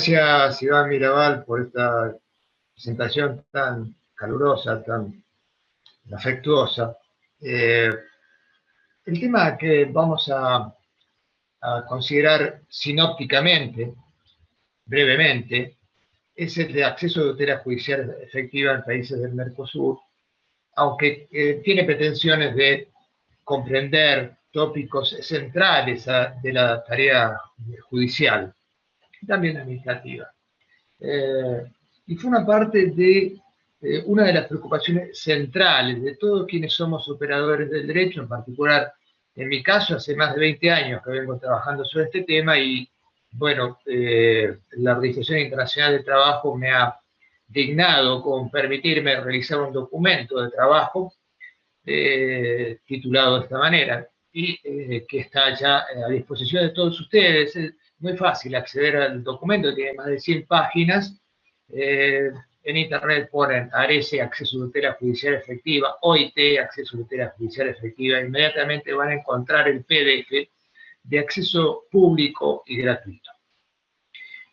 gracias, Iván Mirabal, por esta presentación tan calurosa, tan afectuosa. El tema que vamos a considerar sinópticamente, brevemente, es el de acceso de tutela judicial efectiva en países del Mercosur, aunque tiene pretensiones de comprender tópicos centrales de la tarea judicial, también administrativa. Y forma parte de una de las preocupaciones centrales de todos quienes somos operadores del derecho, en particular, en mi caso, hace más de 20 años que vengo trabajando sobre este tema y, bueno, la Organización Internacional del Trabajo me ha dignado con permitirme realizar un documento de trabajo titulado de esta manera y que está ya a disposición de todos ustedes. Es muy fácil acceder al documento, tiene más de 100 páginas. En internet ponen ARESE, acceso a tutela judicial efectiva, OIT, acceso a tutela judicial efectiva, inmediatamente van a encontrar el PDF de acceso público y gratuito.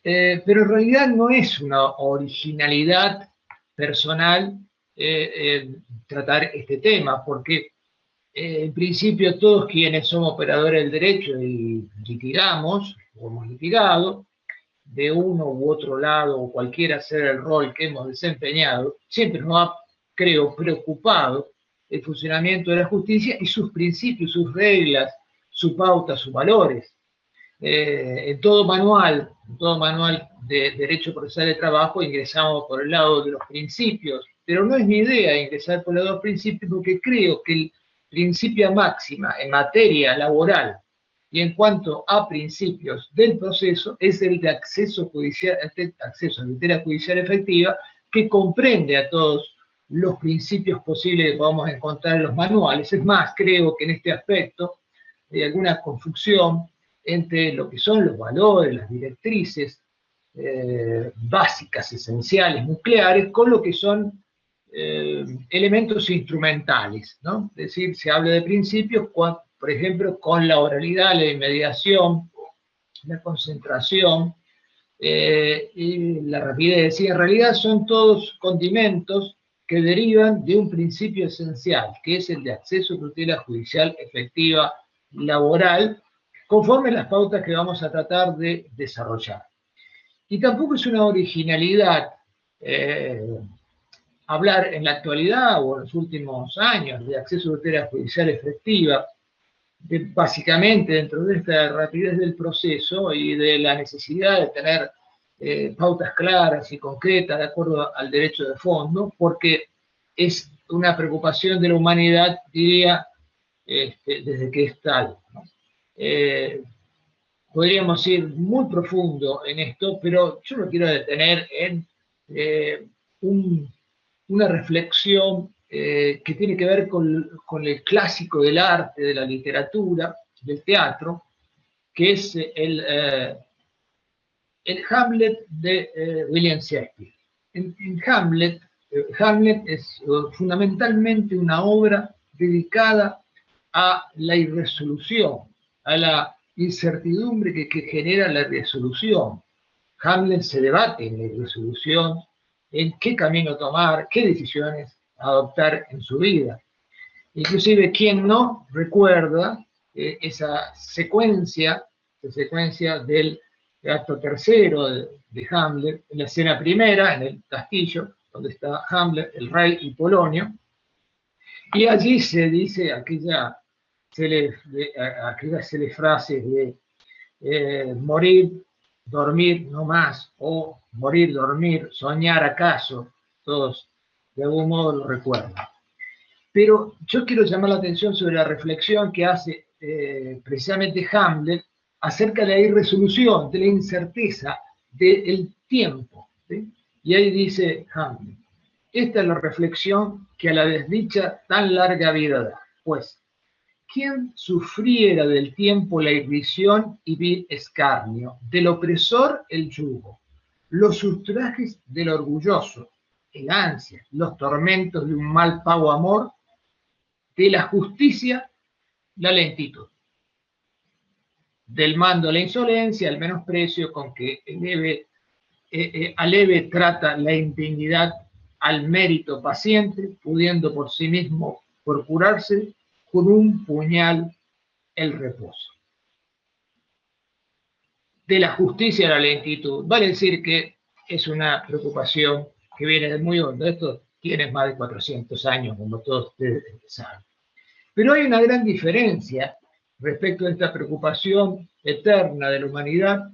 Pero en realidad no es una originalidad personal tratar este tema, porque en principio todos quienes somos operadores del derecho y litigamos, o hemos litigado, de uno u otro lado, o cualquiera sea el rol que hemos desempeñado, siempre nos ha, creo, preocupado el funcionamiento de la justicia y sus principios, sus reglas, sus pautas, sus valores. En todo manual de Derecho Procesal de Trabajo ingresamos por el lado de los principios, pero no es mi idea ingresar por el lado de los principios porque creo que el principio máxima en materia laboral y en cuanto a principios del proceso es el de acceso a tutela judicial efectiva, que comprende a todos los principios posibles que podamos encontrar en los manuales. Es más, creo que en este aspecto hay alguna confusión entre lo que son los valores, las directrices básicas, esenciales, nucleares, con lo que son elementos instrumentales, ¿no? Es decir, se habla de principios, por ejemplo, con la oralidad, la inmediación, la concentración y la rapidez. Y en realidad son todos condimentos que derivan de un principio esencial, que es el de acceso a tutela judicial efectiva laboral, conforme a las pautas que vamos a tratar de desarrollar. Y tampoco es una originalidad hablar en la actualidad o en los últimos años de acceso a tutela judicial efectiva, básicamente dentro de esta rapidez del proceso y de la necesidad de tener pautas claras y concretas de acuerdo al derecho de fondo, porque es una preocupación de la humanidad, diría, desde que es tal, ¿no? Podríamos ir muy profundo en esto, pero yo me quiero detener en una reflexión que tiene que ver con el clásico del arte, de la literatura, del teatro, que es el Hamlet de William Shakespeare. En Hamlet, Hamlet es fundamentalmente una obra dedicada a la irresolución, a la incertidumbre que genera la irresolución. Hamlet se debate en la irresolución, en qué camino tomar, qué decisiones adoptar en su vida. Inclusive, quien no recuerda esa secuencia del acto tercero de Hamlet, en la escena primera, en el castillo, donde está Hamlet, el rey y Polonio, y allí se dice aquellas frases de morir, dormir no más, o morir, dormir, soñar acaso, todos de algún modo lo recuerdan. Pero yo quiero llamar la atención sobre la reflexión que hace precisamente Hamlet acerca de la irresolución, de la incerteza, del tiempo, ¿sí? Y ahí dice Hamlet: esta es la reflexión que a la desdicha tan larga vida da, pues, ¿quién sufriera del tiempo la irrisión y vil escarnio, del opresor el yugo, los ultrajes del orgulloso, el ansia, los tormentos de un mal pago amor, de la justicia la lentitud, del mando la insolencia, el menosprecio con que eleve aleve trata la indignidad al mérito paciente, pudiendo por sí mismo procurarse con un puñal el reposo. De la justicia a la lentitud. Vale decir que es una preocupación que viene de muy hondo. Esto tiene más de 400 años, como todos ustedes saben. Pero hay una gran diferencia respecto a esta preocupación eterna de la humanidad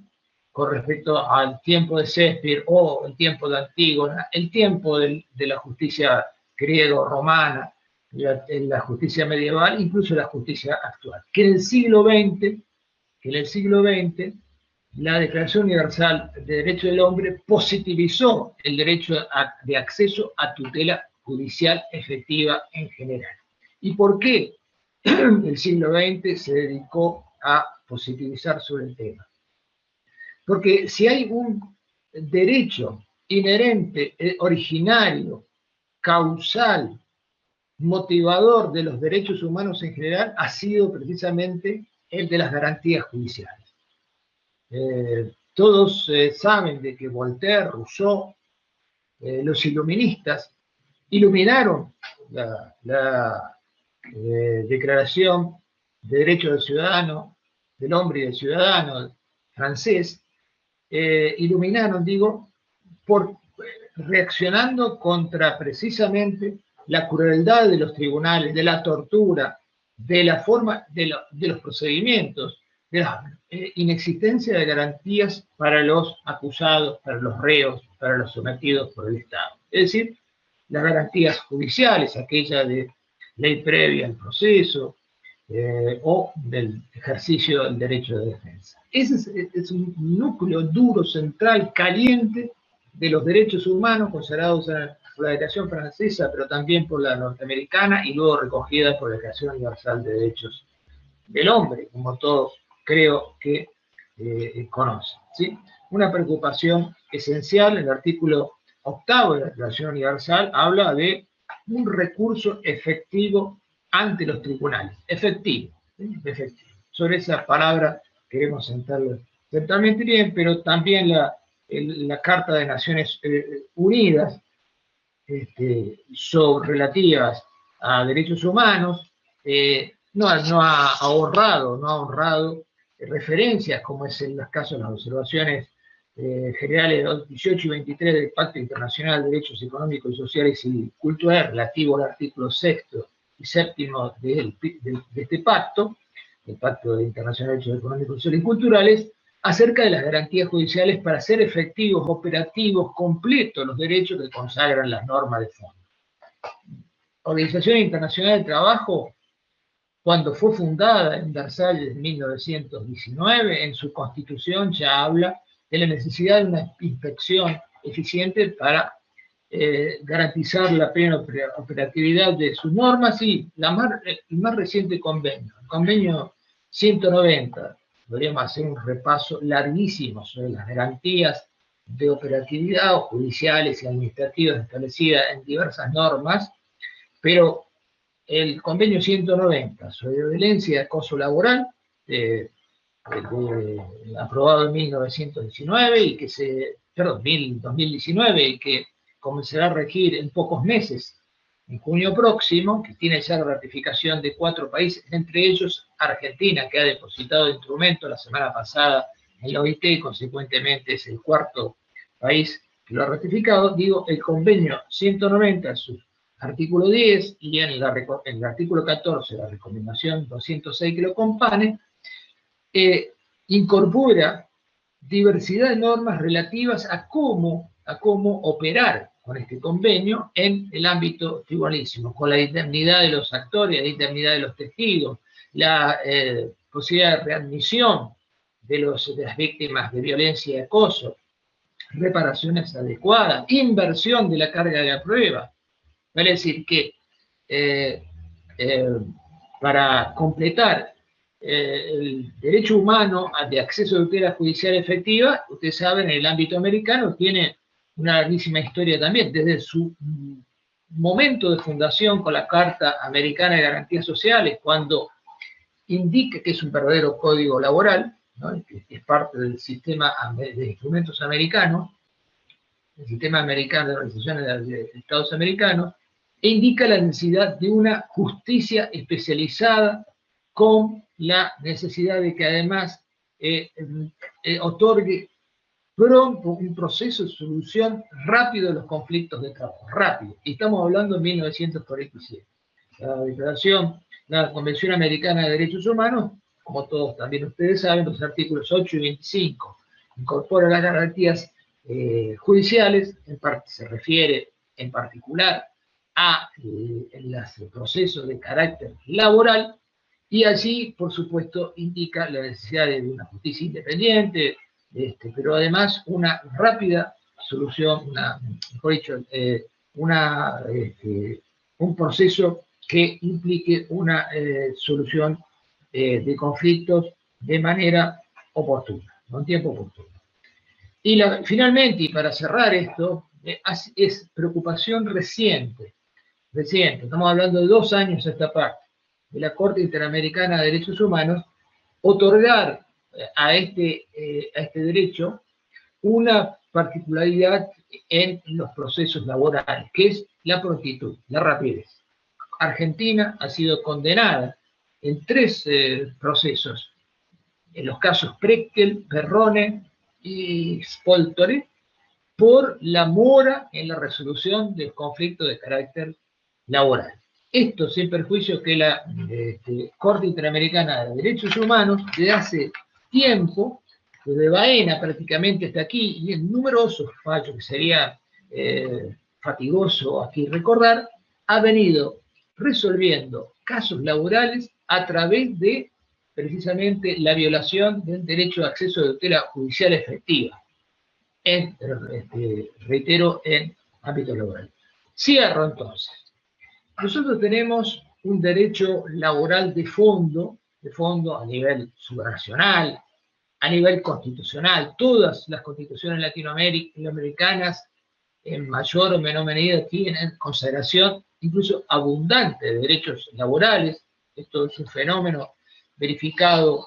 con respecto al tiempo de Shakespeare o el tiempo de Antígona, el tiempo de la justicia griego-romana, la justicia medieval, incluso la justicia actual. Que en el siglo XX, la Declaración Universal de Derechos del Hombre positivizó el derecho de acceso a tutela judicial efectiva en general. ¿Y por qué el siglo XX se dedicó a positivizar sobre el tema? Porque si hay un derecho inherente, originario, causal, motivador de los derechos humanos en general, ha sido precisamente el de las garantías judiciales. Todos saben de que Voltaire, Rousseau, los iluministas, iluminaron la Declaración de Derechos del Ciudadano, del Hombre y del Ciudadano francés, iluminaron, digo, reaccionando contra precisamente la crueldad de los tribunales, de la tortura, de la forma, de los procedimientos, de la inexistencia de garantías para los acusados, para los reos, para los sometidos por el Estado. Es decir, las garantías judiciales, aquellas de ley previa al proceso o del ejercicio del derecho de defensa. Ese es un núcleo duro, central, caliente de los derechos humanos consagrados por la Declaración Francesa, pero también por la norteamericana y luego recogida por la Declaración Universal de Derechos del Hombre, como todos creo que conocen, ¿sí? Una preocupación esencial en el artículo 8 de la Declaración Universal habla de un recurso efectivo ante los tribunales. Efectivo, ¿sí? Efectivo. Sobre esa palabra queremos sentarlo centralmente bien, pero también la Carta de Naciones Unidas relativas a derechos humanos no ha honrado referencias, como es en los casos de las observaciones generales 18 y 23 del Pacto Internacional de Derechos Económicos y Sociales y Culturales, relativo al artículo 6 y 7 de este pacto, el Pacto Internacional de Derechos Económicos, Sociales y Culturales, acerca de las garantías judiciales para hacer efectivos, operativos, completos los derechos que consagran las normas de fondo. La Organización Internacional del Trabajo, cuando fue fundada en Versalles en 1919, en su constitución ya habla de la necesidad de una inspección eficiente para garantizar la plena operatividad de sus normas y el más reciente convenio, el convenio 190, podríamos hacer un repaso larguísimo sobre las garantías de operatividad judiciales y administrativas establecidas en diversas normas, pero el convenio 190 sobre violencia y acoso laboral, aprobado en 1919 y que 2019 y que comenzará a regir en pocos meses, en junio próximo, que tiene ya la ratificación de 4 países, entre ellos Argentina, que ha depositado el instrumento la semana pasada en la OIT y consecuentemente es el 4º país que lo ha ratificado. Digo, el convenio 190, su artículo 10 y en el artículo 14, la recomendación 206 que lo compone, incorpora diversidad de normas relativas a cómo operar con este convenio en el ámbito tribuналísimo, con la indemnidad de los actores, la indemnidad de los testigos, la posibilidad de readmisión de las víctimas de violencia y acoso, reparaciones adecuadas, inversión de la carga de la prueba. Vale decir que para completar el derecho humano de acceso a tutela judicial efectiva, ustedes saben, en el ámbito americano tiene una larguísima historia también, desde su momento de fundación con la Carta Americana de Garantías Sociales, cuando indica que es un verdadero código laboral, ¿no? Que es parte del sistema de instrumentos americanos, el sistema americano de organizaciones de Estados americanos, e indica la necesidad de una justicia especializada con la necesidad de que además otorgue pronto un proceso de solución rápido de los conflictos de trabajo, rápido. Y estamos hablando de 1947. La Convención Americana de Derechos Humanos, como todos también ustedes saben, los artículos 8 y 25, incorpora las garantías judiciales, en parte se refiere en particular a los procesos de carácter laboral, y allí, por supuesto, indica la necesidad de una justicia independiente, pero además una rápida solución, mejor dicho, un proceso que implique una solución de conflictos de manera oportuna, con tiempo oportuno. Y finalmente, y para cerrar esto, es preocupación reciente, estamos hablando de 2 años a esta parte, de la Corte Interamericana de Derechos Humanos, otorgar a este derecho una particularidad en los procesos laborales, que es la prontitud, la rapidez. Argentina ha sido condenada en 3 procesos, en los casos Prechtel, Perrone y Spoltore, por la mora en la resolución del conflicto de carácter laboral. Esto sin perjuicio que la Corte Interamericana de Derechos Humanos, desde hace tiempo, desde Baena prácticamente hasta aquí, y en numerosos fallos que sería fatigoso aquí recordar, ha venido resolviendo casos laborales a través de precisamente la violación del derecho de acceso de tutela judicial efectiva, reitero, en ámbito laboral. Cierro entonces. Nosotros tenemos un derecho laboral de fondo a nivel supranacional, a nivel constitucional. Todas las constituciones latinoamericanas, en mayor o menor medida, tienen consagración incluso abundante de derechos laborales. Esto es un fenómeno verificado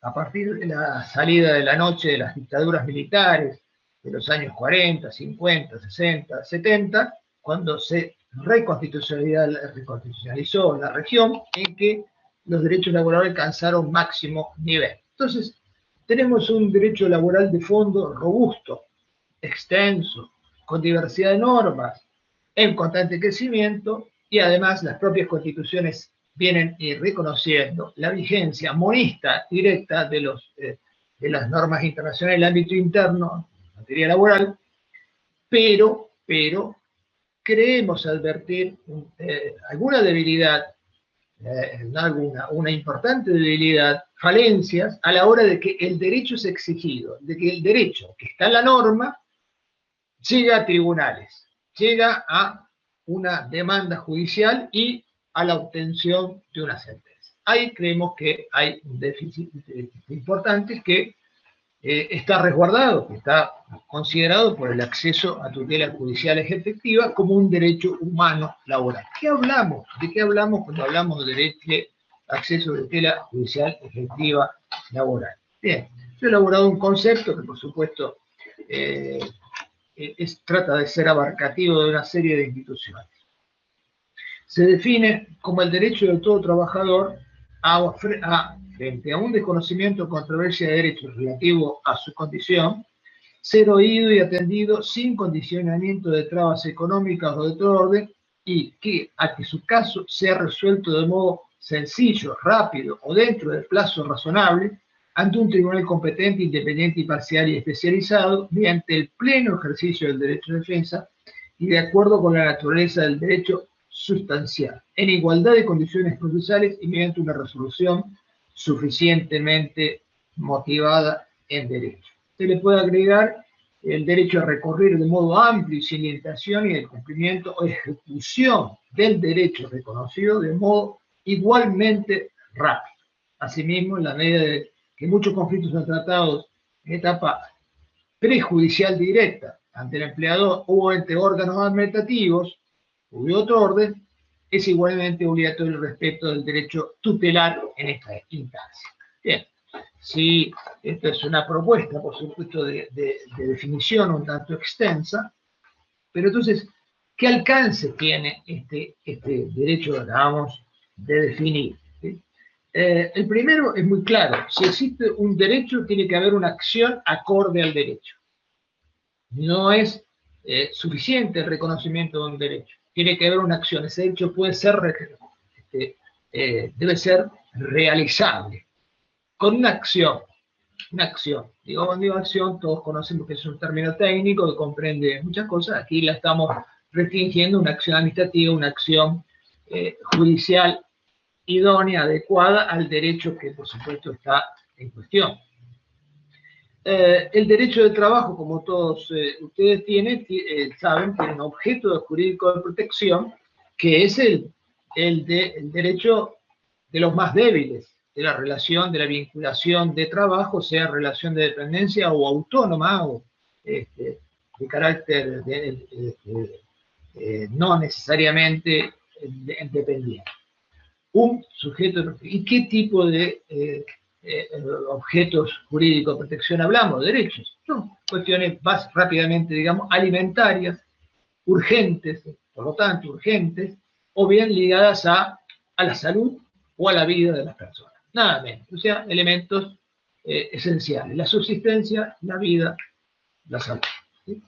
a partir de la salida de la noche de las dictaduras militares de los años 40, 50, 60, 70, cuando se reconstitucionalizó la región, en que los derechos laborales alcanzaron máximo nivel. Entonces, tenemos un derecho laboral de fondo robusto, extenso, con diversidad de normas, en constante crecimiento, y además las propias constituciones vienen reconociendo la vigencia monista directa de las normas internacionales en el ámbito interno, en materia laboral, pero creemos advertir alguna debilidad, una importante debilidad, falencias, a la hora de que el derecho es exigido, de que el derecho que está en la norma llega a tribunales, llega a una demanda judicial y a la obtención de una sentencia. Ahí creemos que hay un déficit importante que está resguardado, que está considerado por el acceso a tutela judicial efectiva como un derecho humano laboral. ¿Qué hablamos? ¿De qué hablamos cuando hablamos de derecho de acceso a tutela judicial efectiva laboral? Bien, yo he elaborado un concepto que por supuesto trata de ser abarcativo de una serie de instituciones. Se define como el derecho de todo trabajador frente a un desconocimiento o controversia de derechos relativo a su condición, ser oído y atendido sin condicionamiento de trabas económicas o de otro orden, y que su caso sea resuelto de modo sencillo, rápido o dentro del plazo razonable ante un tribunal competente, independiente, imparcial y especializado, mediante el pleno ejercicio del derecho de defensa y de acuerdo con la naturaleza del derecho sustancial, en igualdad de condiciones procesales y mediante una resolución suficientemente motivada en derecho. Se le puede agregar el derecho a recurrir de modo amplio y sin limitación, y el cumplimiento o ejecución del derecho reconocido de modo igualmente rápido. Asimismo, en la medida de que muchos conflictos son tratados en etapa prejudicial directa ante el empleador o entre órganos administrativos o de otro orden, es igualmente obligatorio el respeto del derecho tutelar en esta instancia. Bien, si Esta es una propuesta, por supuesto, de definición un tanto extensa, pero entonces, ¿qué alcance tiene este derecho, digamos, de definir? ¿Sí? El primero es muy claro: si existe un derecho, tiene que haber una acción acorde al derecho. No es suficiente el reconocimiento de un derecho, tiene que haber una acción. Ese derecho puede ser, debe ser realizable con una acción. Una acción. Cuando digo acción, todos conocemos que es un término técnico que comprende muchas cosas. Aquí la estamos restringiendo a una acción administrativa, una acción judicial idónea, adecuada al derecho que, por supuesto, está en cuestión. El derecho de trabajo, como todos ustedes saben, tiene un objeto jurídico de protección, que es el derecho de los más débiles, de la relación, de la vinculación de trabajo, sea relación de dependencia o autónoma, o de carácter no necesariamente dependiente. Un sujeto, ¿y qué tipo de objetos jurídicos de protección hablamos? Derechos. Son cuestiones más rápidamente, digamos, alimentarias, urgentes, por lo tanto, urgentes, o bien ligadas a la salud o a la vida de las personas. Nada menos. O sea, elementos esenciales: la subsistencia, la vida, la salud. ¿Sí?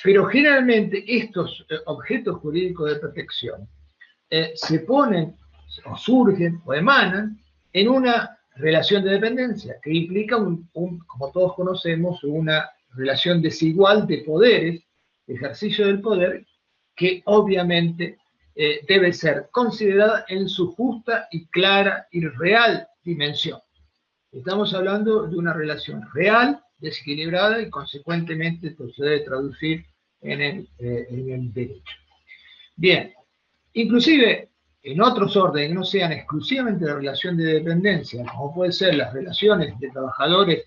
Pero generalmente estos objetos jurídicos de protección se ponen, o surgen, o emanan en una relación de dependencia que implica, como todos conocemos, una relación desigual de poderes, de ejercicio del poder, que obviamente debe ser considerada en su justa y clara y real dimensión. Estamos hablando de una relación real, desequilibrada, y consecuentemente esto se debe traducir en el derecho. Bien, inclusive en otros órdenes que no sean exclusivamente de relación de dependencia, como pueden ser las relaciones de trabajadores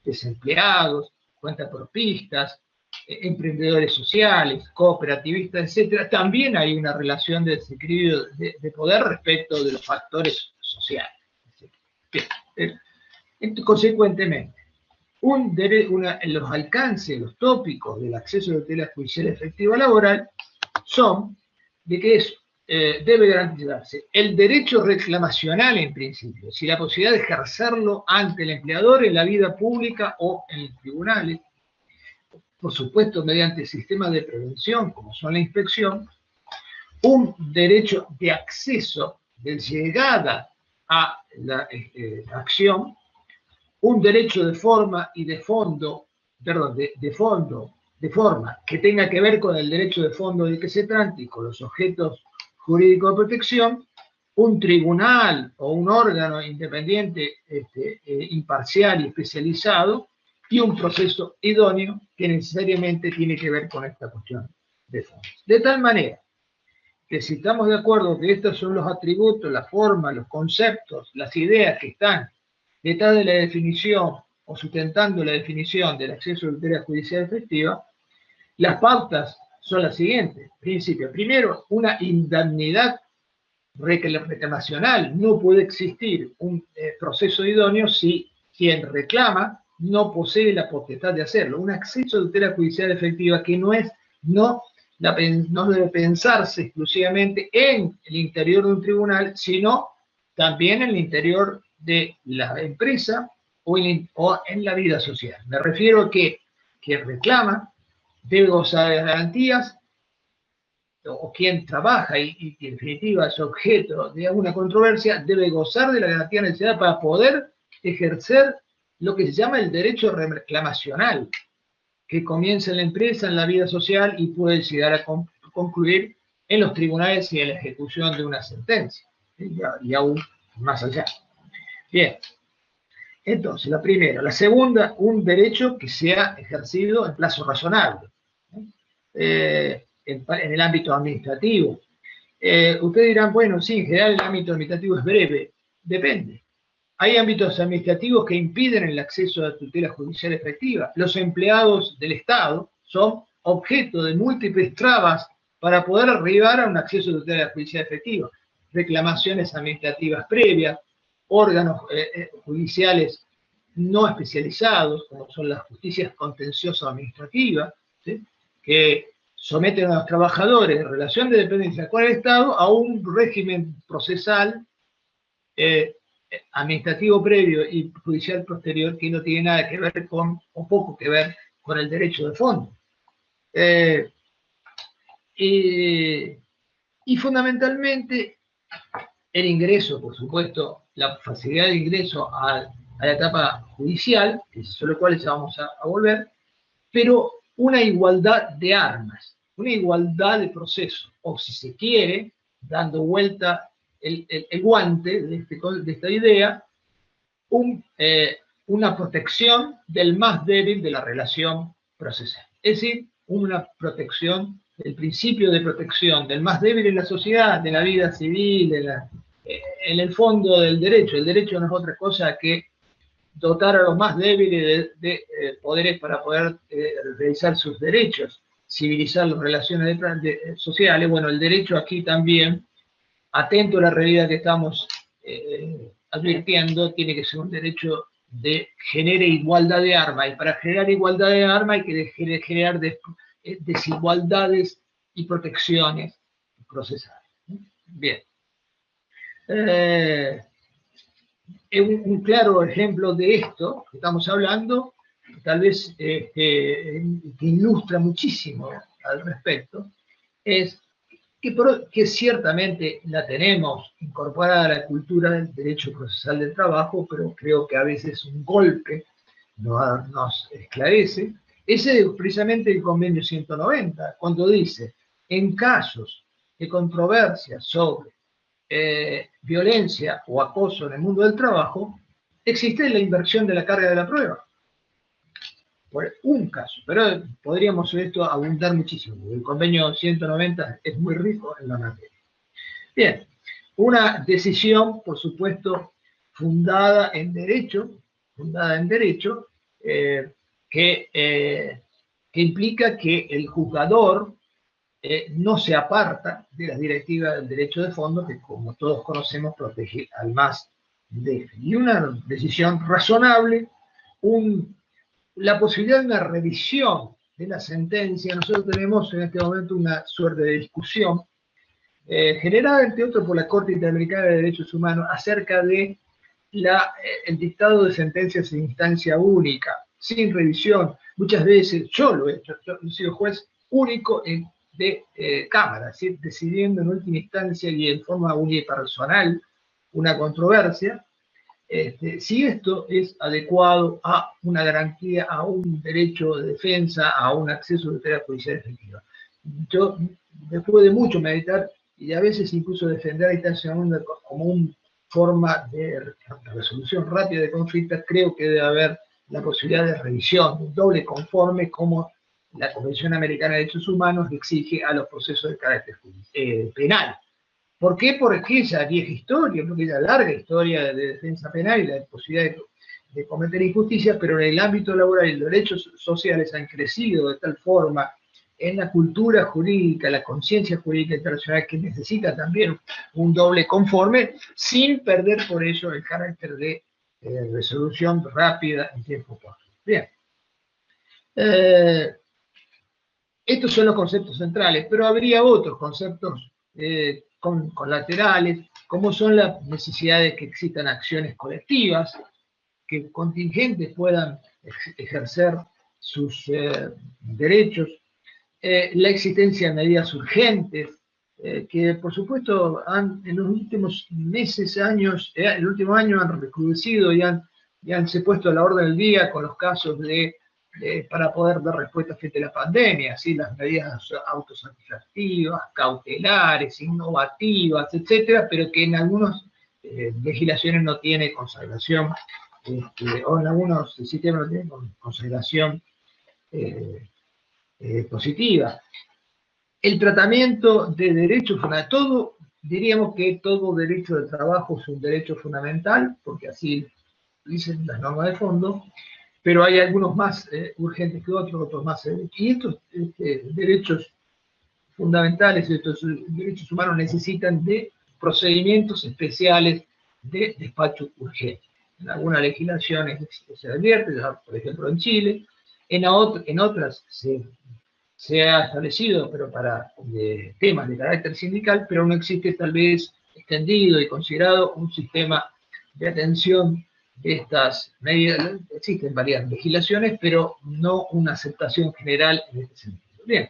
desempleados, cuentapropistas, emprendedores sociales, cooperativistas, etc., también hay una relación de desequilibrio de poder respecto de los factores sociales. Bien. Consecuentemente, los alcances, los tópicos del acceso a la tutela judicial efectiva laboral son de que debe garantizarse el derecho reclamacional en principio, es decir, la posibilidad de ejercerlo ante el empleador en la vida pública o en los tribunales, por supuesto mediante sistemas de prevención como son la inspección, un derecho de acceso, de llegada a la acción, un derecho de forma y de fondo, perdón, de forma que tenga que ver con el derecho de fondo de que se trate y con los objetos jurídicos de protección, un tribunal o un órgano independiente, imparcial y especializado, y un proceso idóneo que necesariamente tiene que ver con esta cuestión de fondo. De tal manera que si estamos de acuerdo que estos son los atributos, la forma, los conceptos, las ideas que están detrás de la definición o sustentando la definición del acceso a la tutela judicial efectiva, las pautas son las siguientes. Principio: primero, una indemnidad reclamacional. No puede existir un proceso idóneo si quien reclama no posee la potestad de hacerlo. Un acceso a la tutela judicial efectiva que no debe pensarse exclusivamente en el interior de un tribunal, sino también en el interior de la empresa o en la vida social. Me refiero a que quien reclama debe gozar de garantías, o quien trabaja y en definitiva es objeto de alguna controversia, debe gozar de la garantía necesaria para poder ejercer lo que se llama el derecho reclamacional, que comienza en la empresa, en la vida social, y puede llegar a concluir en los tribunales y en la ejecución de una sentencia, y aún más allá. Bien, entonces, la primera. La segunda, un derecho que sea ejercido en plazo razonable, en el ámbito administrativo. Ustedes dirán, bueno, sí, en general el ámbito administrativo es breve. Depende. Hay ámbitos administrativos que impiden el acceso a la tutela judicial efectiva. Los empleados del Estado son objeto de múltiples trabas para poder arribar a un acceso a la tutela judicial efectiva. Reclamaciones administrativas previas, órganos judiciales no especializados, como son las justicias contencioso-administrativas, ¿sí?, que someten a los trabajadores en relación de dependencia con el Estado a un régimen procesal administrativo previo y judicial posterior que no tiene nada que ver con, o poco que ver, con el derecho de fondo. Y fundamentalmente el ingreso, por supuesto, la facilidad de ingreso a la etapa judicial, sobre lo cual ya vamos a volver, pero una igualdad de armas, una igualdad de proceso, o si se quiere, dando vuelta el guante de esta idea, una protección del más débil de la relación procesal. Es decir, una protección, el principio de protección del más débil en la sociedad, de la vida civil, en el fondo del derecho. El derecho no es otra cosa que dotar a los más débiles de poderes para poder realizar sus derechos, civilizar las relaciones sociales. Bueno, el derecho aquí también, atento a la realidad que estamos advirtiendo, tiene que ser un derecho de genere igualdad de armas, y para generar igualdad de armas hay que generar desigualdades y protecciones procesales. Bien. Un claro ejemplo de esto que estamos hablando, tal vez que ilustra muchísimo al respecto, es que ciertamente la tenemos incorporada a la cultura del derecho procesal del trabajo, pero creo que a veces un golpe nos esclarece. Ese es precisamente el convenio 190, cuando dice, en casos de controversia sobre violencia o acoso en el mundo del trabajo, existe la inversión de la carga de la prueba. Por un caso, pero podríamos sobre esto abundar muchísimo. El convenio 190 es muy rico en la materia. Bien, una decisión, por supuesto, fundada en derecho, que implica que el juzgador no se aparta de las directivas del derecho de fondo, que como todos conocemos protege al más débil. Y una decisión razonable, la posibilidad de una revisión de la sentencia. Nosotros tenemos en este momento una suerte de discusión generada, entre otros, por la Corte Interamericana de Derechos Humanos acerca de el dictado de sentencias en instancia única, sin revisión. Muchas veces, yo lo he hecho, yo he sido juez único de Cámara, es decir, decidiendo en última instancia y en forma unipersonal una controversia, si esto es adecuado a una garantía, a un derecho de defensa, a un acceso a tutela judicial efectiva. Yo, después de mucho meditar y a veces incluso defender a instancia como una forma de resolución rápida de conflictos, creo que debe haber la posibilidad de revisión, un doble conforme como la Convención Americana de Derechos Humanos exige a los procesos de carácter penal. ¿Por qué? Porque esa vieja historia, porque esa larga historia de defensa penal y la posibilidad de cometer injusticias, pero en el ámbito laboral y los derechos sociales han crecido de tal forma en la cultura jurídica, la conciencia jurídica internacional, que necesita también un doble conforme, sin perder por ello el carácter de resolución rápida en tiempo corto. Bien. Estos son los conceptos centrales, pero habría otros conceptos colaterales, como son las necesidades que existan acciones colectivas, que contingentes puedan ejercer sus derechos, la existencia de medidas urgentes, que por supuesto en los últimos meses, años, el último año han recrudecido y han se puesto a la orden del día con los casos para poder dar respuesta frente a la pandemia, ¿sí? Las medidas autosatisfactivas, cautelares, innovativas, etcétera, pero que en algunas legislaciones no tiene consagración, o en algunos sistemas no tiene consagración positiva. El tratamiento de derechos, diríamos que todo derecho de trabajo es un derecho fundamental, porque así dicen las normas de fondo, pero hay algunos más urgentes que otros más. Y estos derechos fundamentales, estos derechos humanos necesitan de procedimientos especiales de despacho urgente. En algunas legislaciones se advierte, por ejemplo en Chile, en otras se ha establecido, pero para temas de carácter sindical, pero no existe tal vez extendido y considerado un sistema de atención de estas medidas. Existen varias legislaciones, pero no una aceptación general en este sentido. Bien.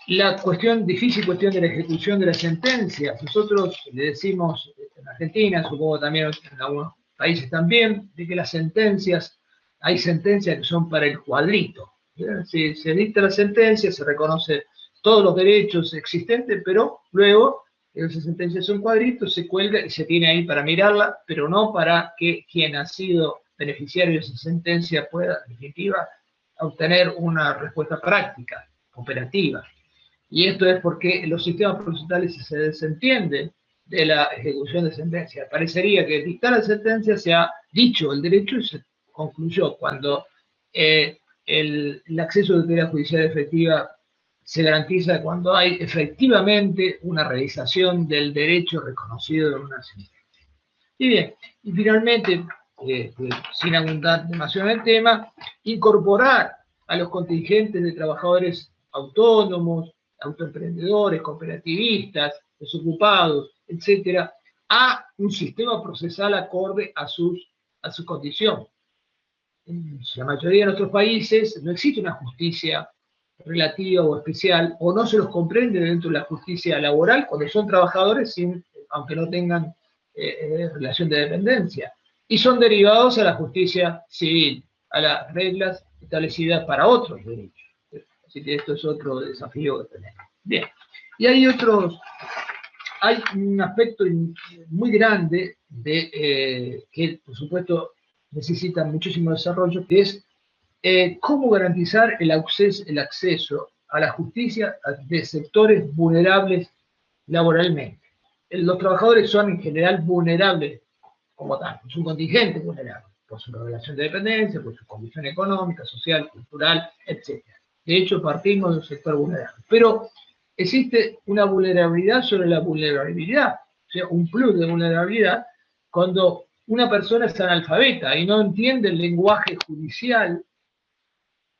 La difícil cuestión de la ejecución de las sentencias. Nosotros le decimos en Argentina, supongo también en algunos países también, de que las sentencias, hay sentencias que son para el cuadrito. Si se dicta la sentencia, se reconoce todos los derechos existentes, pero luego esas sentencias son cuadritos, se cuelga y se tiene ahí para mirarla, pero no para que quien ha sido beneficiario de esa sentencia pueda, en definitiva, obtener una respuesta práctica, operativa. Y esto es porque los sistemas procesales se desentienden de la ejecución de sentencias. Parecería que dictar la sentencia se ha dicho el derecho y se concluyó cuando el acceso de tutela judicial efectiva se garantiza cuando hay efectivamente una realización del derecho reconocido en una sentencia. Y bien, y finalmente, sin abundar demasiado en el tema, incorporar a los contingentes de trabajadores autónomos, autoemprendedores, cooperativistas, desocupados, etcétera, a un sistema procesal acorde a su condición. En la mayoría de nuestros países no existe una justicia relativa o especial, o no se los comprende dentro de la justicia laboral cuando son trabajadores, aunque no tengan relación de dependencia, y son derivados a la justicia civil, a las reglas establecidas para otros derechos. Así que esto es otro desafío que tenemos. Bien, y hay un aspecto muy grande que, por supuesto, necesita muchísimo desarrollo, que es cómo garantizar el acceso a la justicia de sectores vulnerables laboralmente. Los trabajadores son en general vulnerables como tal, es un contingente vulnerable, por su relación de dependencia, por su condición económica, social, cultural, etc. De hecho, partimos de un sector vulnerable. Pero existe una vulnerabilidad sobre la vulnerabilidad, o sea, un plus de vulnerabilidad cuando una persona es analfabeta y no entiende el lenguaje judicial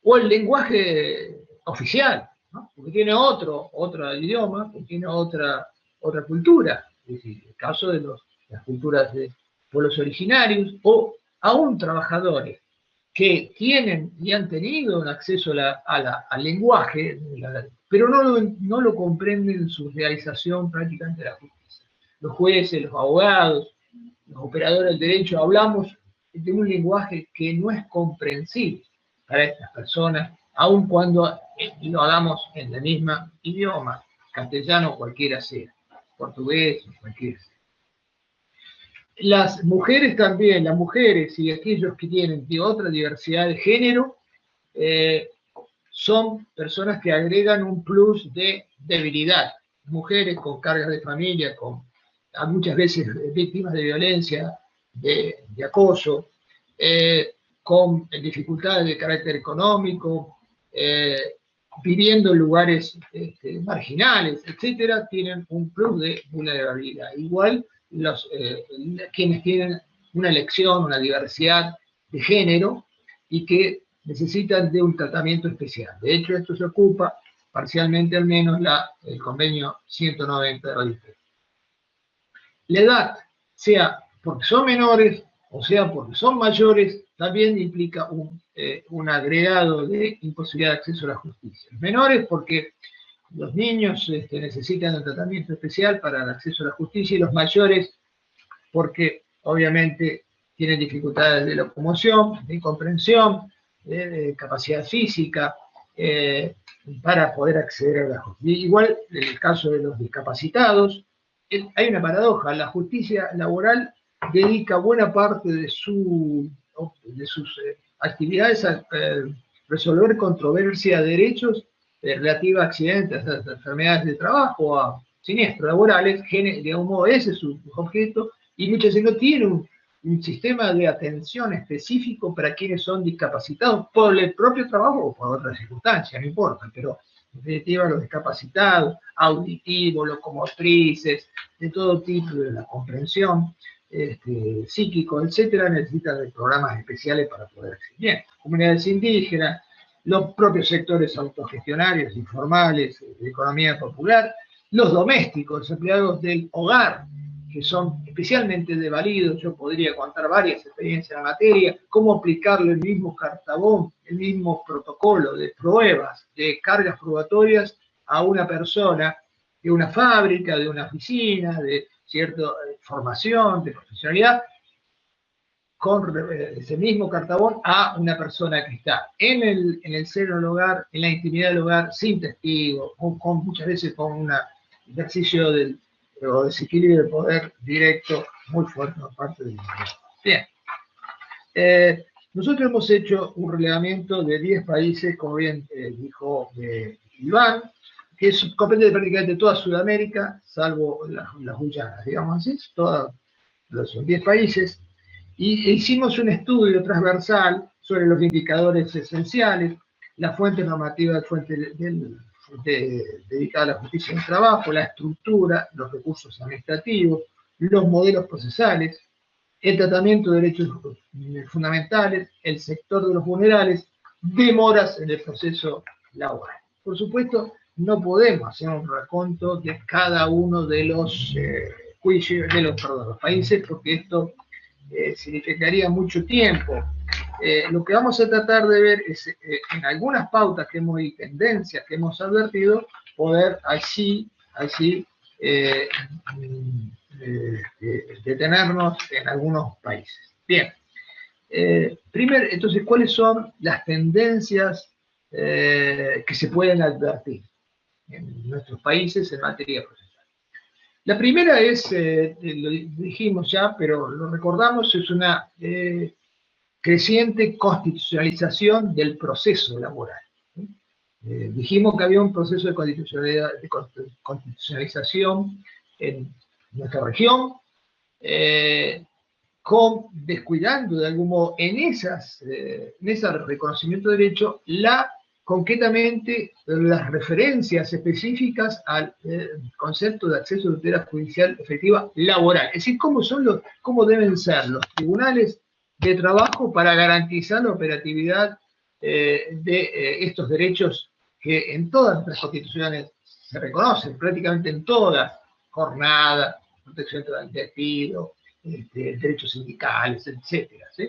o el lenguaje oficial, ¿no? Porque tiene otro idioma, porque tiene otra cultura. Es decir, el caso de las culturas de pueblos originarios, o aún trabajadores que tienen y han tenido un acceso al lenguaje, pero no lo comprenden en su realización prácticamente de la justicia. Los jueces, los abogados, los operadores del derecho, hablamos de un lenguaje que no es comprensible para estas personas, aun cuando lo hagamos en el mismo idioma, castellano cualquiera sea, portugués, cualquiera sea. Las mujeres también, las mujeres y aquellos que tienen otra diversidad de género, son personas que agregan un plus de debilidad. Mujeres con cargas de familia, muchas veces víctimas de violencia, de acoso, con dificultades de carácter económico, viviendo en lugares marginales, etcétera, tienen un plus de vulnerabilidad. Igual quienes tienen una elección, una diversidad de género y que necesitan de un tratamiento especial. De hecho, esto se ocupa parcialmente al menos el convenio 190 de la OIT. La edad, sea porque son menores o sea porque son mayores, también implica un agregado de imposibilidad de acceso a la justicia. Los menores porque los niños necesitan un tratamiento especial para el acceso a la justicia, y los mayores porque obviamente tienen dificultades de locomoción, de comprensión, de capacidad física, para poder acceder a la justicia. Igual en el caso de los discapacitados, hay una paradoja: la justicia laboral dedica buena parte de sus actividades a resolver controversia de derechos relativa a accidentes, a enfermedades de trabajo, a siniestros laborales. De un modo ese es su objeto, y muchas veces no tiene un sistema de atención específico para quienes son discapacitados por el propio trabajo o por otras circunstancias, no importa, pero en definitiva los discapacitados, auditivos, locomotrices, de todo tipo, de la comprensión, psíquico, etcétera, necesitan de programas especiales para poder existir. Bien, comunidades indígenas, los propios sectores autogestionarios, informales, de economía popular, los domésticos, los empleados del hogar, que son especialmente desvalidos. Yo podría contar varias experiencias en la materia, cómo aplicarle el mismo cartabón, el mismo protocolo de pruebas, de cargas probatorias a una persona de una fábrica, de una oficina, de cierta formación, de profesionalidad, con ese mismo cartabón a una persona que está en el seno del hogar, en la intimidad del hogar, sin testigos, muchas veces con un ejercicio del desequilibrio de poder directo muy fuerte por parte del gobierno. Bien. Nosotros hemos hecho un relevamiento de 10 países, como bien dijo Iván, que comprende prácticamente toda Sudamérica, salvo las Guyanas, digamos así, son 10 países, y hicimos un estudio transversal sobre los indicadores esenciales, la fuente normativa, dedicada a la justicia del trabajo, la estructura, los recursos administrativos, los modelos procesales, el tratamiento de derechos fundamentales, el sector de los vulnerables, demoras en el proceso laboral. Por supuesto, no podemos hacer un raconto de cada uno de los juicios, los países, porque esto significaría mucho tiempo. Lo que vamos a tratar de ver es, en algunas pautas y tendencias que hemos advertido, poder así detenernos en algunos países. Bien, primero, entonces, ¿cuáles son las tendencias que se pueden advertir en nuestros países en materia procesal? La primera es, lo dijimos ya, pero lo recordamos, es una creciente constitucionalización del proceso laboral. Dijimos que había un proceso de constitucionalización en nuestra región, descuidando de algún modo en ese reconocimiento de derecho concretamente las referencias específicas al concepto de acceso a tutela judicial efectiva laboral. Es decir, cómo deben ser los tribunales de trabajo para garantizar la operatividad de estos derechos que en todas nuestras constituciones se reconocen, prácticamente en todas: jornada, protección del despido, derechos sindicales, etcétera, ¿sí?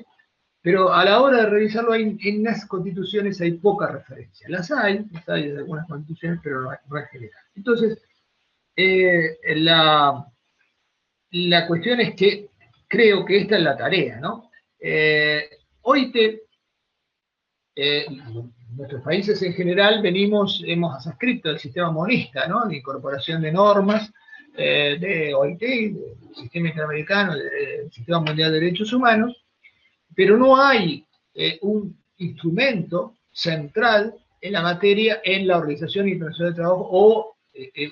Pero a la hora de revisarlo, en las constituciones hay poca referencia. Las hay de algunas constituciones, pero no es general. Entonces, la cuestión es que creo que esta es la tarea, ¿no? OIT, nuestros países en general hemos adscrito al sistema monista, ¿no? La incorporación de normas de OIT, del sistema interamericano, del sistema mundial de derechos humanos, pero no hay un instrumento central en la materia en la Organización Internacional del Trabajo o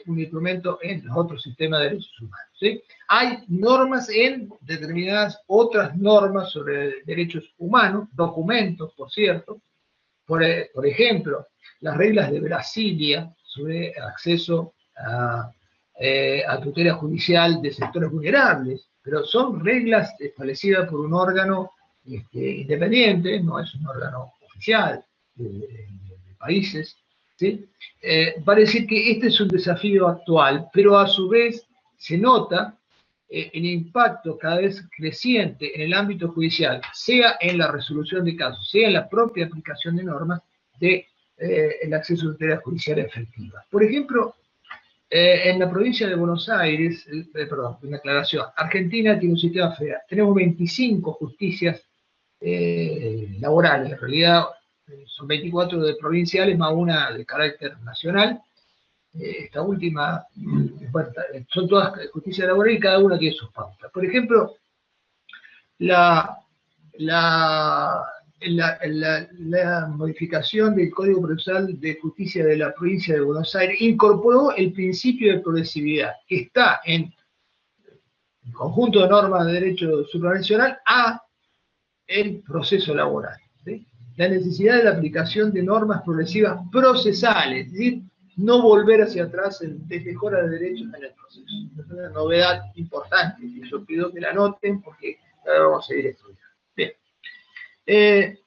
un instrumento en los otros sistemas de derechos humanos, ¿sí? Hay normas en determinadas otras normas sobre derechos humanos, documentos, por cierto, por ejemplo, las reglas de Brasilia sobre acceso a tutela judicial de sectores vulnerables, pero son reglas establecidas por un órgano independiente, no es un órgano oficial de países, ¿sí? Para decir que este es un desafío actual, pero a su vez se nota el impacto cada vez creciente en el ámbito judicial, sea en la resolución de casos, sea en la propia aplicación de normas el acceso a tutela judicial efectiva. Por ejemplo, en la provincia de Buenos Aires, perdón, una aclaración, Argentina tiene un sistema federal, tenemos 25 justicias laborales, en realidad son 24 de provinciales más una de carácter nacional. Esta última, bueno, son todas justicia laboral y cada una tiene sus pautas. Por ejemplo, la modificación del Código Procesal de Justicia de la provincia de Buenos Aires incorporó el principio de progresividad, que está en el conjunto de normas de derecho supranacional a el proceso laboral, ¿sí? La necesidad de la aplicación de normas progresivas procesales, es decir, no volver hacia atrás en desmejora de derechos en el proceso. Es una novedad importante y yo pido que la anoten porque ahora vamos a seguir estudiando. Bien.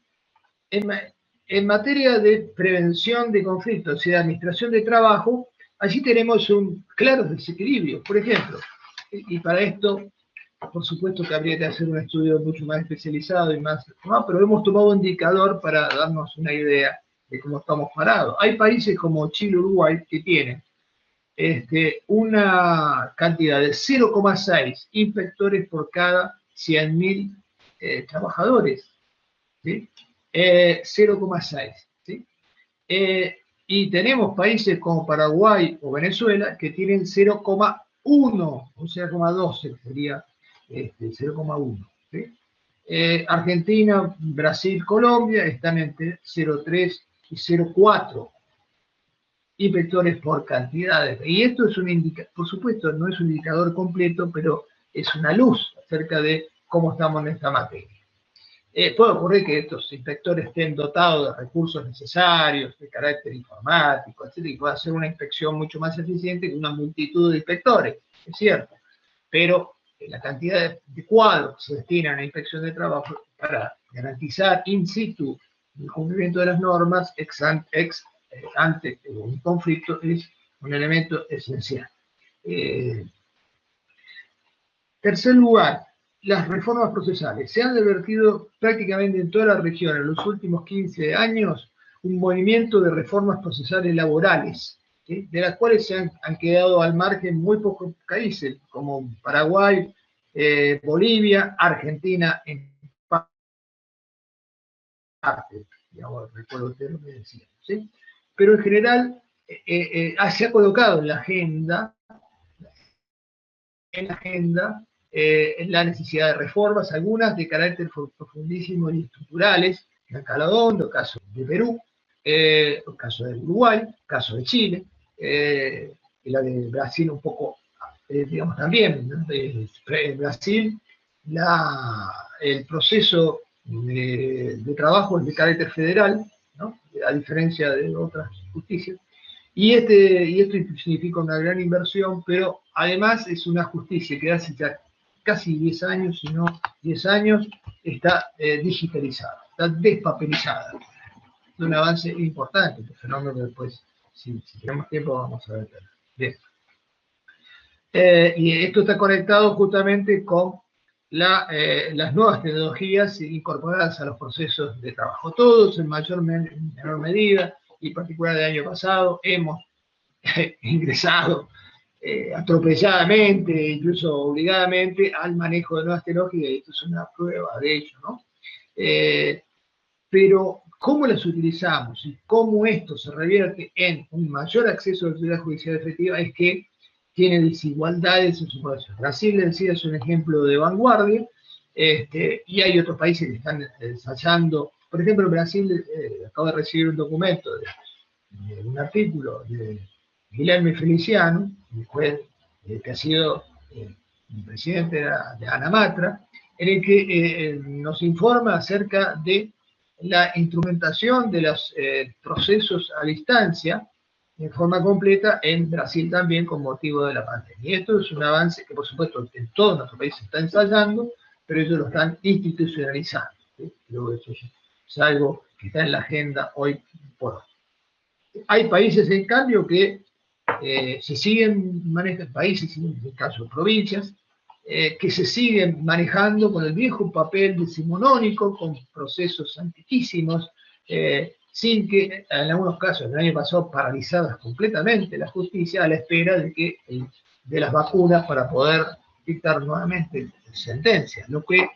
En materia de prevención de conflictos y de administración de trabajo, allí tenemos un claro desequilibrio. Por ejemplo, y para esto, por supuesto que habría que hacer un estudio mucho más especializado y más, ¿no? Pero hemos tomado un indicador para darnos una idea de cómo estamos parados. Hay países como Chile, Uruguay, que tienen una cantidad de 0,6 inspectores por cada 100.000 trabajadores, ¿sí? 0,6, ¿sí? Y tenemos países como Paraguay o Venezuela que tienen 0,1 o 0,12 sería 0,1. ¿Sí? Argentina, Brasil, Colombia están entre 0,3 y 0,4 inspectores por cantidades. Y esto es un indicador, por supuesto, no es un indicador completo, pero es una luz acerca de cómo estamos en esta materia. Puede ocurrir que estos inspectores estén dotados de recursos necesarios, de carácter informático, etc., y pueda hacer una inspección mucho más eficiente que una multitud de inspectores, es cierto, pero la cantidad de cuadros que se destinan a la inspección de trabajo para garantizar in situ el cumplimiento de las normas ante un conflicto es un elemento esencial. Tercer lugar, las reformas procesales. Se han advertido prácticamente en toda la región en los últimos 15 años un movimiento de reformas procesales laborales, ¿sí? De las cuales se han quedado al margen muy pocos países, como Paraguay, Bolivia, Argentina en parte, digamos, recuerdo usted lo que decía, ¿sí? Pero en general se ha colocado en la agenda la necesidad de reformas, algunas de carácter profundísimo y estructurales, en Caladondo, el caso de Perú, el caso de Uruguay, el caso de Chile, y la de Brasil un poco, digamos también, ¿no? En Brasil el proceso de trabajo es de carácter federal, ¿no? A diferencia de otras justicias. Y esto significa una gran inversión, pero además es una justicia que hace ya casi 10 años, si no 10 años, está digitalizada, está despapelizada. Es un avance importante, el fenómeno que después, si tenemos tiempo, vamos a ver. Bien. Y esto está conectado justamente con las nuevas tecnologías incorporadas a los procesos de trabajo. Todos, en menor medida, y en particular del año pasado, hemos ingresado atropelladamente, incluso obligadamente, al manejo de nuevas tecnologías, y esto es una prueba de ello, ¿no? Pero cómo las utilizamos y cómo esto se revierte en un mayor acceso a la autoridad judicial efectiva es que tiene desigualdades en su población. Brasil, le decía, es un ejemplo de vanguardia, y hay otros países que están ensayando. Por ejemplo, en Brasil acabo de recibir un documento de un artículo de Guilherme Feliciano, el juez que ha sido presidente de ANAMATRA, en el que nos informa acerca de la instrumentación de los procesos a distancia en forma completa en Brasil también con motivo de la pandemia. Y esto es un avance que, por supuesto, en todo nuestro país se está ensayando, pero ellos lo están institucionalizando. ¿Sí? Creo que eso es algo que está en la agenda hoy por hoy. Hay países, en cambio, que se siguen manejando, países, en este caso provincias, que se siguen manejando con el viejo papel decimonónico, con procesos antiquísimos, sin que, en algunos casos, el año pasado, paralizadas completamente la justicia a la espera de las vacunas para poder dictar nuevamente sentencias, lo que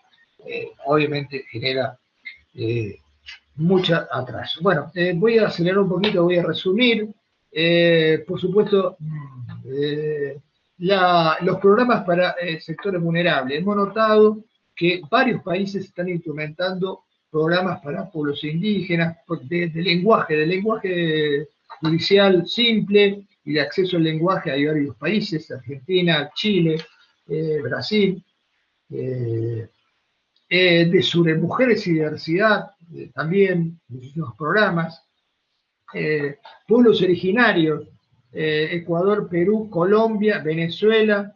obviamente genera mucho atraso. Bueno, voy a acelerar un poquito, voy a resumir. Por supuesto, los programas para sectores vulnerables. Hemos notado que varios países están implementando programas para pueblos indígenas, de lenguaje judicial simple y de acceso al lenguaje. Hay varios países, Argentina, Chile, Brasil, sobre mujeres y diversidad, también muchísimos programas, pueblos originarios, Ecuador, Perú, Colombia, Venezuela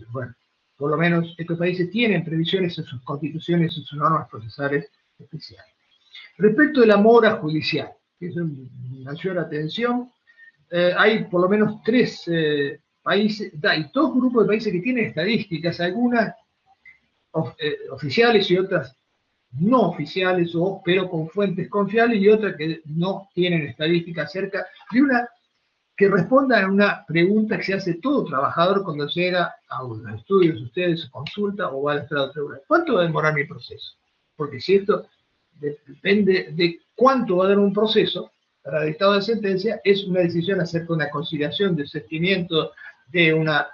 bueno, por lo menos estos países tienen previsiones en sus constituciones y sus normas procesales especiales. Respecto de la mora judicial, que es una mayor atención, hay por lo menos 3 países, hay 2 grupos de países que tienen estadísticas, algunas oficiales y otras no oficiales, pero con fuentes confiables, y otras que no tienen estadísticas acerca de una que responda a una pregunta que se hace todo trabajador cuando llega a los estudios, ustedes, su consulta o va al estrado tribunal. ¿Cuánto va a demorar mi proceso? Porque si esto depende de cuánto va a dar un proceso para el dictado de sentencia, es una decisión acerca de una conciliación, desistimiento, de una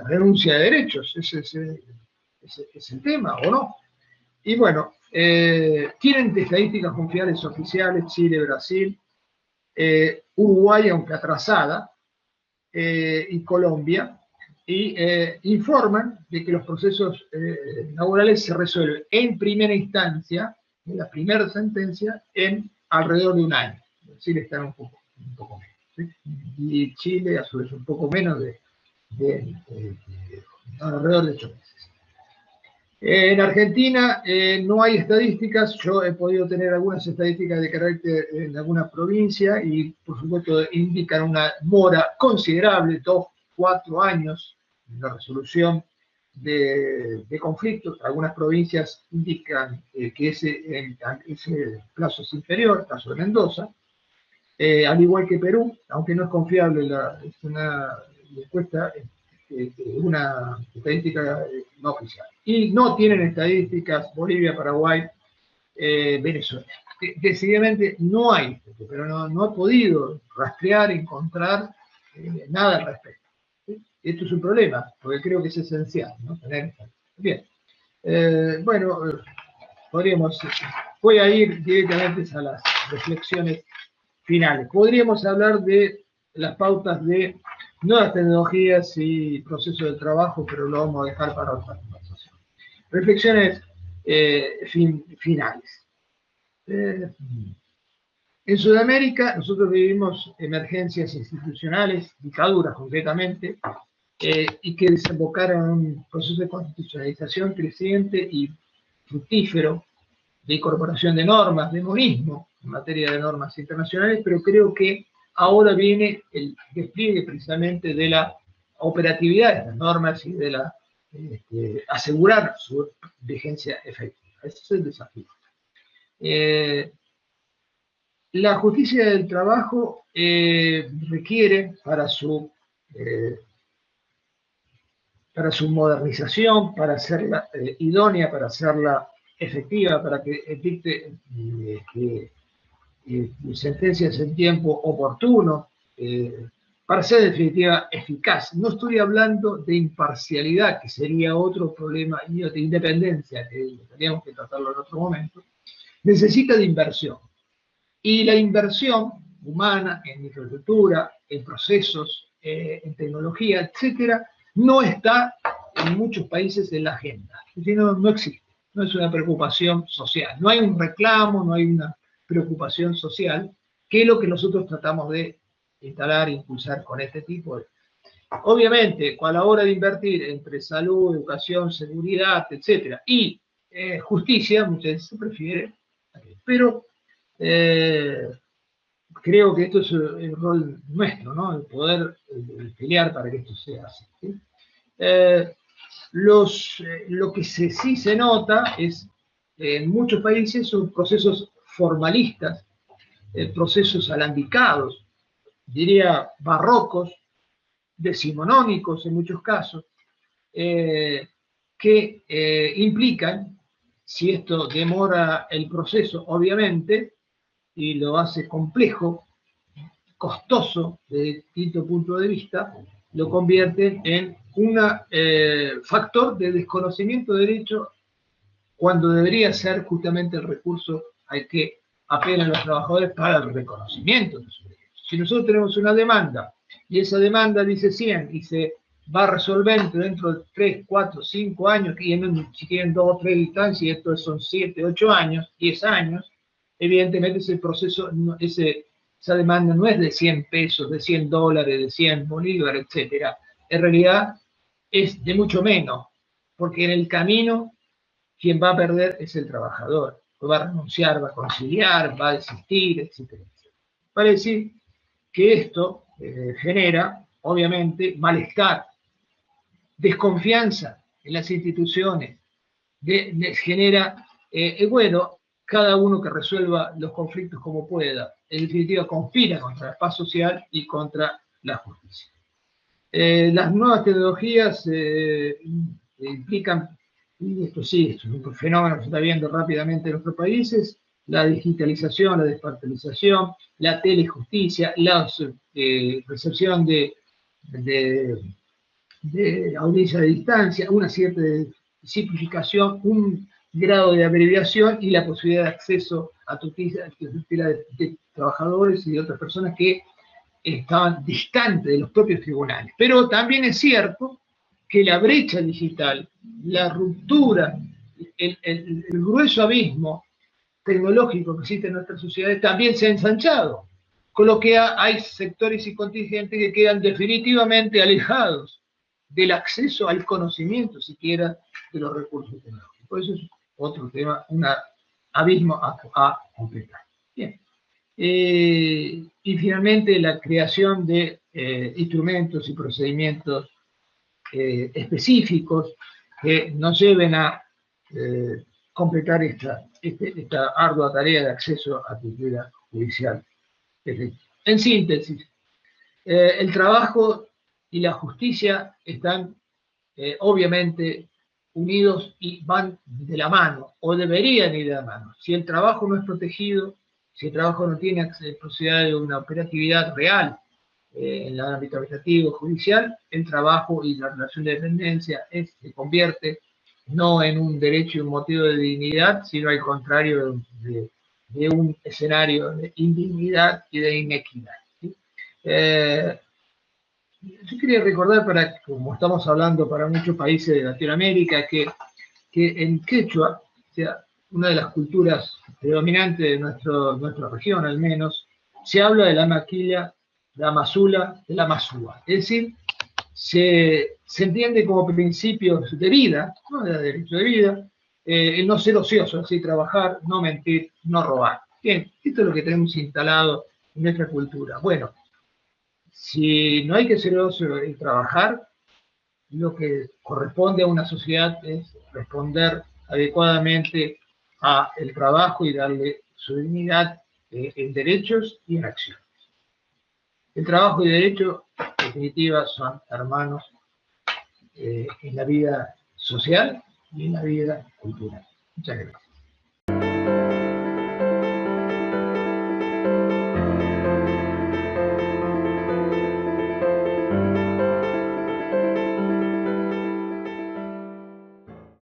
renuncia de derechos. Ese es el tema, ¿o no? Y bueno, tienen estadísticas confiables oficiales, Chile, Brasil, Uruguay, aunque atrasada, y Colombia, y informan de que los procesos laborales se resuelven en primera instancia, en la primera sentencia, en alrededor de un año. Chile está un poco menos, ¿sí? Y Chile, a su vez, un poco menos alrededor de 8 meses. En Argentina no hay estadísticas, yo he podido tener algunas estadísticas de carácter en alguna provincia y por supuesto indican una mora considerable, 2, 4 años, en la resolución de conflictos. Algunas provincias indican que ese plazo es inferior, caso de Mendoza, al igual que Perú, aunque no es confiable, es una encuesta, una estadística no oficial. Y no tienen estadísticas Bolivia, Paraguay, Venezuela. Decididamente no hay, pero no he podido rastrear, encontrar nada al respecto. ¿Sí? Esto es un problema, porque creo que es esencial, ¿no? Tener. Bien. Bueno, voy a ir directamente a las reflexiones finales. Podríamos hablar de las pautas de nuevas tecnologías y procesos de trabajo, pero lo vamos a dejar para otra conversación. Reflexiones finales. En Sudamérica nosotros vivimos emergencias institucionales, dictaduras concretamente, y que desembocaron en un proceso de constitucionalización creciente y fructífero, de incorporación de normas, de monismo en materia de normas internacionales, pero creo que ahora viene el despliegue precisamente de la operatividad de estas normas y de asegurar su vigencia efectiva. Ese es el desafío. La justicia del trabajo requiere para su modernización, para hacerla idónea, para hacerla efectiva, para que dicte sentencias en tiempo oportuno, para ser en definitiva eficaz. No estoy hablando de imparcialidad, que sería otro problema, y de independencia, que tendríamos que tratarlo en otro momento. Necesita de inversión. Y la inversión humana en infraestructura, en procesos, en tecnología, etcétera, no está en muchos países en la agenda. Es decir, no existe. No es una preocupación social. No hay un reclamo, no hay una preocupación social, que es lo que nosotros tratamos de instalar e impulsar con este tipo de... Obviamente, a la hora de invertir entre salud, educación, seguridad, etcétera, y justicia, muchas veces se prefiere, pero creo que esto es el rol nuestro, ¿no? El poder pelear para que esto sea así, ¿sí? Lo que sí se nota es, en muchos países, son procesos formalistas, procesos alambicados, diría barrocos, decimonónicos en muchos casos, que implican, si esto demora el proceso, obviamente, y lo hace complejo, costoso desde distinto punto de vista, lo convierten en un factor de desconocimiento de derecho, cuando debería ser justamente el recurso al que apelan los trabajadores para el reconocimiento de sus derechos. Si nosotros tenemos una demanda y esa demanda dice 100 y se va a resolver dentro de 3, 4, 5 años, y si quieren 2 o 3 distancias, y estos son 7, 8 años, 10 años, evidentemente ese proceso, esa demanda no es de 100 pesos, de 100 dólares, de 100 bolívares, etc. En realidad es de mucho menos, porque en el camino quien va a perder es el trabajador, va a renunciar, va a conciliar, va a desistir, etc. Vale decir que esto genera, obviamente, malestar, desconfianza en las instituciones, genera, bueno, cada uno que resuelva los conflictos como pueda. En definitiva, conspira contra la paz social y contra la justicia. Las nuevas tecnologías implican, y esto sí, esto es un fenómeno que se está viendo rápidamente en nuestros países, la digitalización, la despartalización, la telejusticia, la recepción de audiencia de distancia, una cierta simplificación, un grado de abreviación y la posibilidad de acceso a tutela de trabajadores y de otras personas que estaban distantes de los propios tribunales. Pero también es cierto que la brecha digital, la ruptura, el grueso abismo tecnológico que existe en nuestras sociedades también se ha ensanchado, con lo que hay sectores y contingentes que quedan definitivamente alejados del acceso al conocimiento siquiera de los recursos tecnológicos. Por eso es otro tema, un abismo a completar. Bien. Y finalmente la creación de instrumentos y procedimientos específicos que nos lleven a completar esta ardua tarea de acceso a tutela judicial. En síntesis, el trabajo y la justicia están obviamente unidos y van de la mano, o deberían ir de la mano. Si el trabajo no es protegido, si el trabajo no tiene posibilidad de una operatividad real en el ámbito administrativo, judicial, el trabajo y la relación de dependencia se convierte no en un derecho y un motivo de dignidad, sino al contrario de un escenario de indignidad y de inequidad. ¿Sí? Yo quería recordar, como estamos hablando para muchos países de Latinoamérica, que en quechua, o sea, una de las culturas predominantes de nuestra región al menos, se habla de la maquilla, la masula, de la masúa. Es decir, se entiende como principios de vida, no de derecho de vida, el no ser ocioso, es decir, trabajar, no mentir, no robar. Bien, esto es lo que tenemos instalado en nuestra cultura. Bueno, si no hay que ser ocioso y trabajar, lo que corresponde a una sociedad es responder adecuadamente al trabajo y darle su dignidad en derechos y en acciones. El trabajo y derecho, en definitiva, son hermanos en la vida social y en la vida cultural. Muchas gracias.